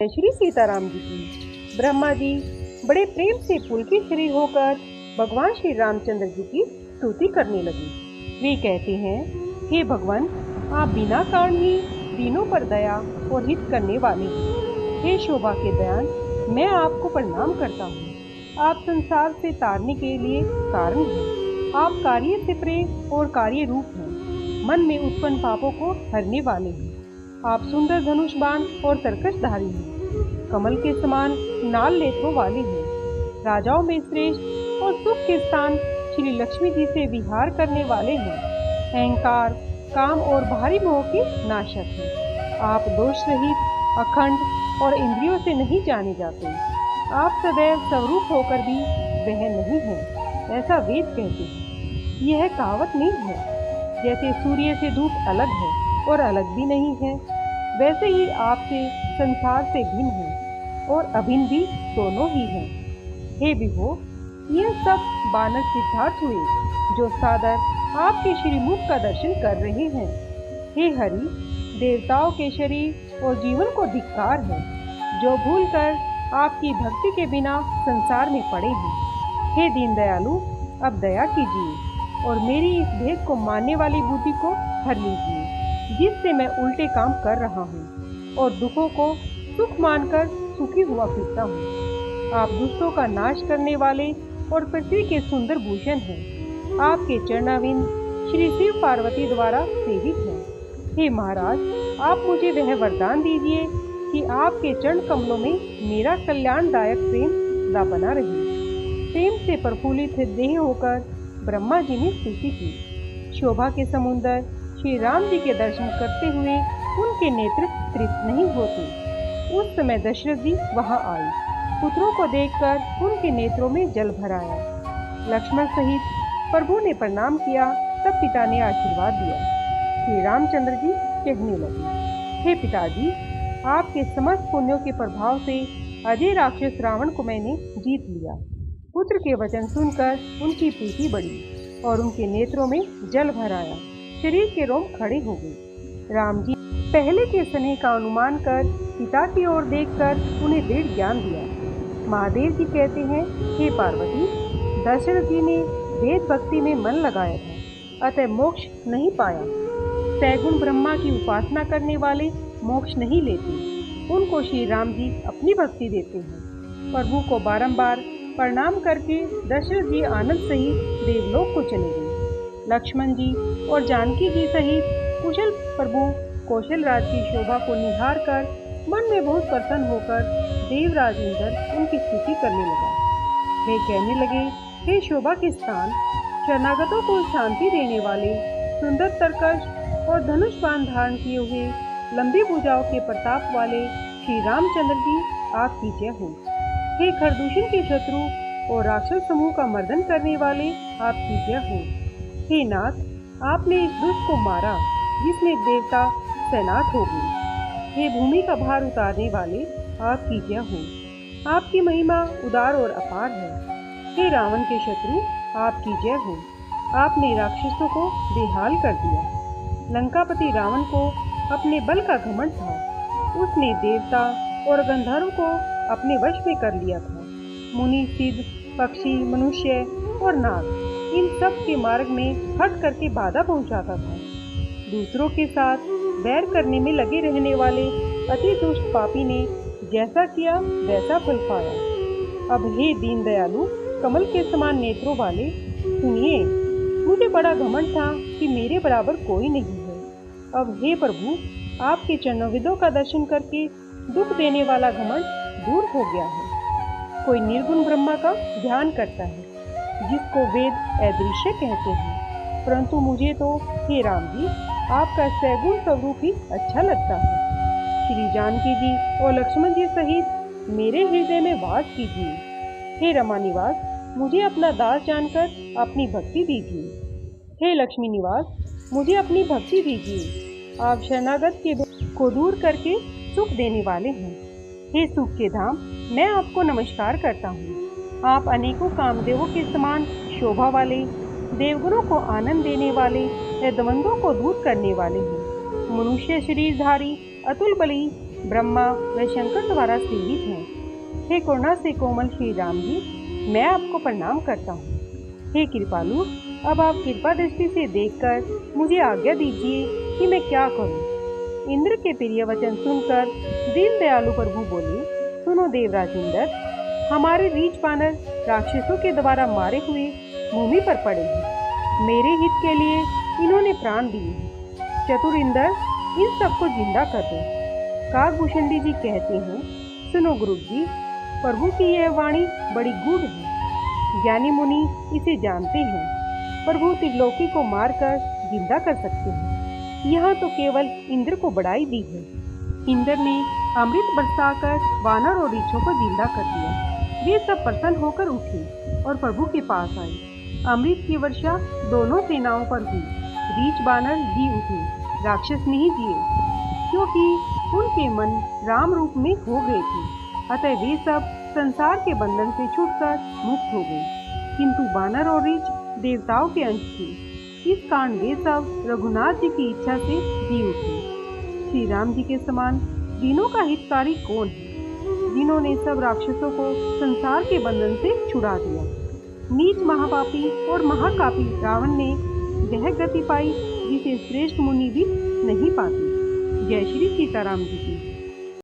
जय श्री सीताराम जी की। ब्रह्मा जी बड़े प्रेम से पुलकित शरीर होकर भगवान श्री रामचंद्र जी की स्तुति करने लगे। वे कहते हैं, हे भगवान, आप बिना कारण ही दीनों पर दया और हित करने वाले हैं। हे शोभा के दयान, मैं आपको प्रणाम करता हूँ। आप संसार से तारने के लिए कारण हैं। आप कार्य से प्रेम और कार्य रूप हैं। मन में उत्पन्न पापों को हरने वाले हैं। आप सुंदर धनुष बाण और तरकशधारी हैं। कमल के समान नाल नेत्रों वाले हैं। राजाओं में श्रेष्ठ और सुख के स्थान श्री लक्ष्मी जी से विहार करने वाले हैं। अहंकार, काम और भारी मोह के नाशक हैं। आप दोष रहित, अखंड और इंद्रियों से नहीं जाने जाते। आप सदैव स्वरूप होकर भी वह नहीं है, ऐसा वेद कहते हैं। यह कहावत नहीं है। जैसे सूर्य से धूप अलग है और अलग भी नहीं है, वैसे ही आपसे संसार से भिन्न है और अभिन्न भी दोनों ही हैं। हे विभो, यह सब बानर सिद्धार्थ हुए जो सादर आपके श्रीमुख का दर्शन कर रहे हैं। हे हरि, देवताओं के शरीर और जीवन को धिक्कार है जो भूलकर आपकी भक्ति के बिना संसार में पड़े हैं। हे दीन दयालु, अब दया कीजिए और मेरी इस भेद को मानने वाली बुद्धि को हर लीजिए, जिससे मैं उल्टे काम कर रहा हूँ और दुखों को सुख मानकर सुखी हुआ फिरता हूँ। आप दुष्टों का नाश करने वाले और पृथ्वी के सुंदर भूषण हैं। आपके चरणाविंद श्री शिव पार्वती द्वारा सेवित हैं। हे महाराज, आप मुझे वह वरदान दीजिए कि आपके चरण कमलों में मेरा कल्याणदायक प्रेम सदा बना रहे। प्रेम से प्रफुल्लित देह होकर ब्रह्मा जी ने स्तुति की। शोभा के समुंदर श्री राम जी के दर्शन करते हुए उनके नेत्र तृप्त नहीं होते। उस समय दशरथ जी वहां आए। पुत्रों को देखकर उनके नेत्रों में जल भर आया। लक्ष्मण सहित प्रभु ने प्रणाम किया, तब पिता ने आशीर्वाद दिया। श्री रामचंद्र जी कहने लगे, हे पिताजी, आपके समस्त पुण्यों के प्रभाव से अजय राक्षस रावण को मैंने जीत लिया। पुत्र के वचन सुनकर उनकी प्रीति बढ़ी और उनके नेत्रों में जल भर आया। शरीर के रोम खड़े हो गए। राम जी पहले के स्नेह का अनुमान कर पिता की ओर देखकर उन्हें दृढ़ ज्ञान दिया। महादेव जी कहते हैं, हे पार्वती, दशरथ जी ने वेद भक्ति में मन लगाया था, अतः मोक्ष नहीं पाया। सैगुण ब्रह्मा की उपासना करने वाले मोक्ष नहीं लेते। उनको श्री राम जी अपनी भक्ति देते हैं। प्रभु को बारंबार प्रणाम करके दशरथ जी आनंद सहित देवलोक को चले गए। लक्ष्मण जी और जानकी जी सहित कुशल प्रभु कौशल राज की शोभा को निहार कर मन में बहुत प्रसन्न होकर देवराज इंद्र उनकी स्तुति करने लगा। वे कहने लगे, हे शोभा के स्थान, शरणागतों को शांति देने वाले, सुंदर तरकश और धनुष बाण धारण किए हुए, लंबी भुजाओं के प्रताप वाले श्री रामचंद्र जी, आपकी जय हो। हे खरदूषण के शत्रु और राक्षस समूह का मर्दन करने वाले, आपकी जय हो। हे नाथ, आपने इस दुष्ट को मारा जिसमें देवता तैनात हो गए। हे भूमि का भार उतारने वाले, आपकी जय हो। आपकी महिमा उदार और अपार है। हे रावण के शत्रु, आपकी जय हो। आपने राक्षसों को बेहाल कर दिया। लंकापति रावण को अपने बल का घमंड था। उसने देवता और गंधर्व को अपने वश में कर लिया था। मुनि, सिद्ध, पक्षी, मनुष्य और नाग, इन सब के मार्ग में हट करके बाधा पहुंचाता था। दूसरों के साथ बैर करने में लगे रहने वाले अति दुष्ट पापी ने जैसा किया वैसा फल पाया। अब हे दीन दयालु, कमल के समान नेत्रों वाले, सुनिए, मुझे बड़ा घमंड था कि मेरे बराबर कोई नहीं है। अब हे प्रभु, आपके चरणों का दर्शन करके दुख देने वाला घमंड दूर हो गया है। कोई निर्गुण ब्रह्मा का ध्यान करता है, जिसको वेद अदृश्य कहते हैं, परंतु मुझे तो हे राम जी, आपका सैगुण स्वरूप ही अच्छा लगता है। श्री जानकी जी और लक्ष्मण जी सहित मेरे हृदय में वास कीजिए। हे रमा निवास, मुझे अपना दास जानकर अपनी भक्ति दीजिए। हे लक्ष्मी निवास, मुझे अपनी भक्ति दीजिए। आप शरणागत के को दूर करके सुख देने वाले हैं। हे सुख के धाम, मैं आपको नमस्कार करता हूँ। आप अनेकों कामदेवों के समान शोभा वाले, देवगुणों को आनंद देने वाले या द्वंद्वों को दूर करने वाले हैं। मनुष्य शरीरधारी, अतुल बली, ब्रह्मा व शंकर द्वारा सेवित हैं। हे करुणा से कोमल श्री राम जी, मैं आपको प्रणाम करता हूँ। हे कृपालु, अब आप कृपा दृष्टि से देखकर मुझे आज्ञा दीजिए कि मैं क्या करूँ। इंद्र के प्रिय वचन सुनकर दीन दयालु प्रभु बोले, सुनो देवराज इंद्र, हमारे रीछ बानर राक्षसों के द्वारा मारे हुए भूमि पर पड़े हैं। मेरे हित के लिए इन्होंने प्राण दिए हैं। चतुर इंद्र, इन सबको जिंदा कर दो। काकभूषणी जी कहते हैं, सुनो गुरु जी, प्रभु की यह वाणी बड़ी गूढ़ है। ज्ञानी मुनि इसे जानते हैं। प्रभु त्रिलोकी को मारकर जिंदा कर सकते हैं। यहाँ तो केवल इंद्र को बढ़ाई दी है। इंद्र ने अमृत बरसाकर वानर और रीछों को जिंदा कर दिया। वे सब प्रसन्न होकर उठे और प्रभु के पास आए। अमृत की वर्षा दोनों सेनाओं पर हुई। रीछ बानर जी उठे, राक्षस नहीं जिए, क्योंकि उनके मन राम रूप में हो गए थे। अतः वे सब संसार के बंधन से छूटकर मुक्त हो गए। किंतु बानर और रीछ देवताओं के अंश थे। इस कारण वे सब रघुनाथ जी की इच्छा से जी उठे। श्री राम जी के समान दीनों का हितकारी कौन है, जिन्होंने सब राक्षसों को संसार के बंधन से छुड़ा दिया। नीच महापापी और महाकापी रावण ने वह गति पाई जिसे श्रेष्ठ मुनि भी नहीं पाते। जय श्री सीताराम जी की।